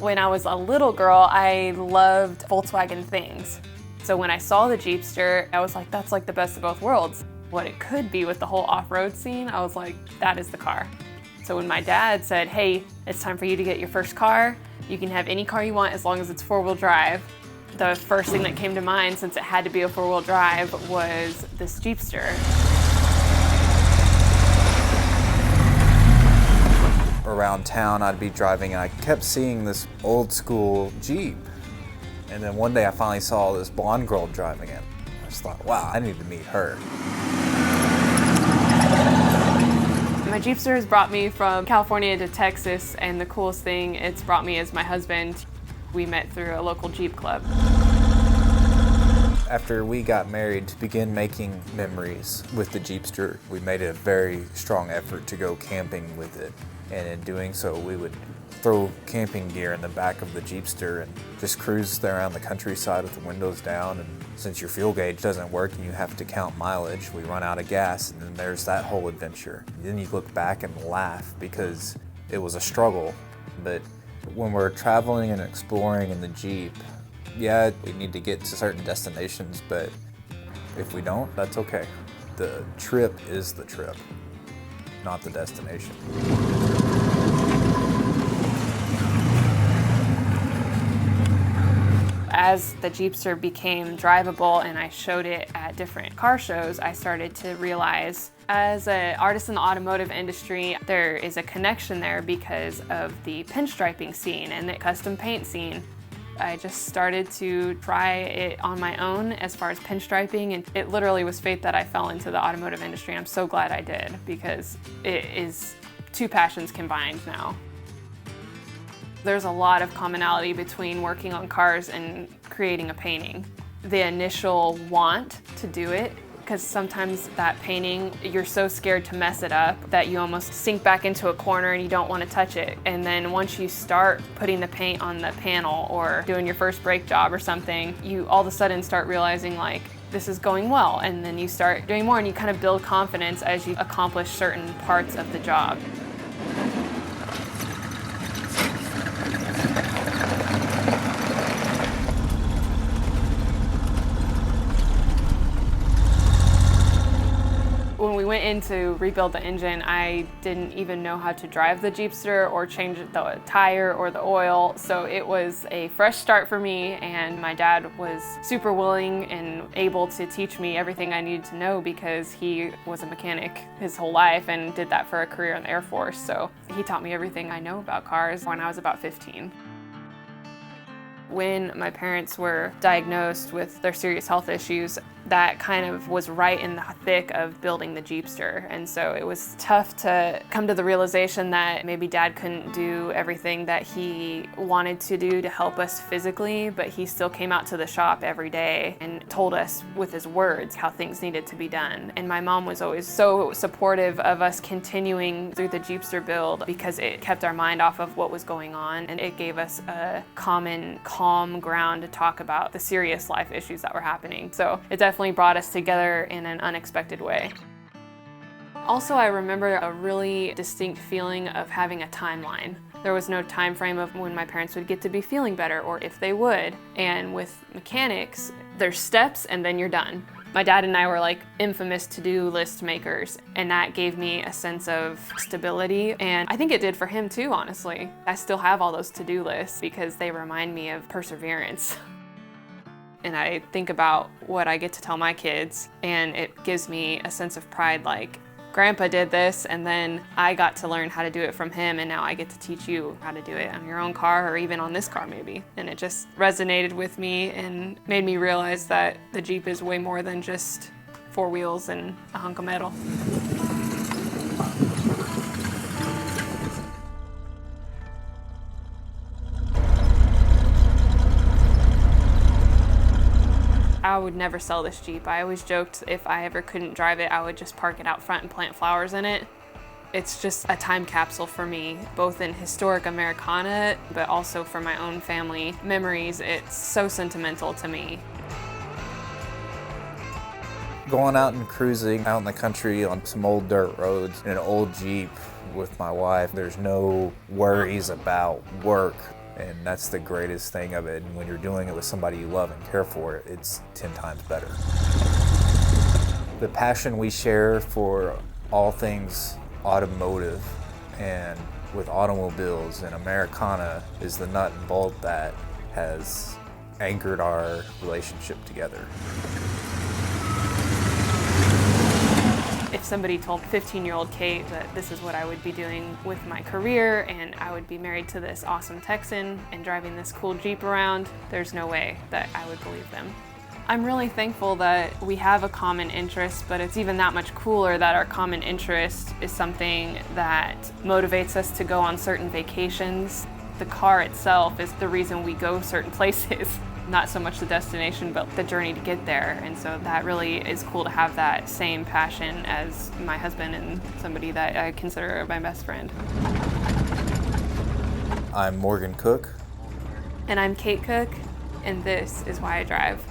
When I was a little girl, I loved Volkswagen things. So when I saw the Jeepster, I was like, that's like the best of both worlds. What it could be with the whole off-road scene, I was like, that is the car. So when my dad said, hey, it's time for you to get your first car, you can have any car you want as long as it's four-wheel drive. The first thing that came to mind, since it had to be a four-wheel drive, was this Jeepster. Around town I'd be driving and I kept seeing this old school Jeep. And then one day I finally saw this blonde girl driving it. I just thought, wow, I need to meet her. My Jeepster has brought me from California to Texas, and the coolest thing, it's brought me is my husband. We met through a local Jeep club. After we got married, to begin making memories with the Jeepster, we made a very strong effort to go camping with it. And in doing so, we would throw camping gear in the back of the Jeepster and just cruise around the countryside with the windows down. And since your fuel gauge doesn't work and you have to count mileage, we run out of gas, and then there's that whole adventure. Then you look back and laugh because it was a struggle. But when we're traveling and exploring in the Jeep, yeah, we need to get to certain destinations, but if we don't, that's okay. The trip is the trip, not the destination. As the Jeepster became drivable and I showed it at different car shows, I started to realize, as an artist in the automotive industry, there is a connection there because of the pinstriping scene and the custom paint scene. I just started to try it on my own as far as pinstriping, and it literally was fate that I fell into the automotive industry. I'm so glad I did, because it is two passions combined now. There's a lot of commonality between working on cars and creating a painting. The initial want to do it, because sometimes that painting, you're so scared to mess it up that you almost sink back into a corner and you don't want to touch it. And then once you start putting the paint on the panel or doing your first brake job or something, you all of a sudden start realizing, like, this is going well. And then you start doing more and you kind of build confidence as you accomplish certain parts of the job. When we went in to rebuild the engine, I didn't even know how to drive the Jeepster or change the tire or the oil, so it was a fresh start for me, and my dad was super willing and able to teach me everything I needed to know because he was a mechanic his whole life and did that for a career in the Air Force, so he taught me everything I know about cars when I was about 15. When my parents were diagnosed with their serious health issues, that kind of was right in the thick of building the Jeepster. And so it was tough to come to the realization that maybe Dad couldn't do everything that he wanted to do to help us physically, but he still came out to the shop every day and told us with his words how things needed to be done. And my mom was always so supportive of us continuing through the Jeepster build because it kept our mind off of what was going on, and it gave us a common, calm ground to talk about the serious life issues that were happening. So it definitely brought us together in an unexpected way. Also, I remember a really distinct feeling of having a timeline. There was no time frame of when my parents would get to be feeling better or if they would. And with mechanics, there's steps and then you're done. My dad and I were like infamous to-do list makers, and that gave me a sense of stability, and I think it did for him too, honestly. I still have all those to-do lists because they remind me of perseverance. And I think about what I get to tell my kids, and it gives me a sense of pride, like, Grandpa did this, and then I got to learn how to do it from him, and now I get to teach you how to do it on your own car, or even on this car maybe. And it just resonated with me and made me realize that the Jeep is way more than just four wheels and a hunk of metal. I would never sell this Jeep. I always joked if I ever couldn't drive it, I would just park it out front and plant flowers in it. It's just a time capsule for me, both in historic Americana, but also for my own family memories. It's so sentimental to me. Going out and cruising out in the country on some old dirt roads in an old Jeep with my wife, there's no worries about work. And that's the greatest thing of it. And when you're doing it with somebody you love and care for, it's 10 times better. The passion we share for all things automotive and with automobiles and Americana is the nut and bolt that has anchored our relationship together. If somebody told 15-year-old Kate that this is what I would be doing with my career and I would be married to this awesome Texan and driving this cool Jeep around, there's no way that I would believe them. I'm really thankful that we have a common interest, but it's even that much cooler that our common interest is something that motivates us to go on certain vacations. The car itself is the reason we go certain places. Not so much the destination, but the journey to get there. And so that really is cool to have that same passion as my husband and somebody that I consider my best friend. I'm Morgan Cook. And I'm Kate Cook, and this is why I drive.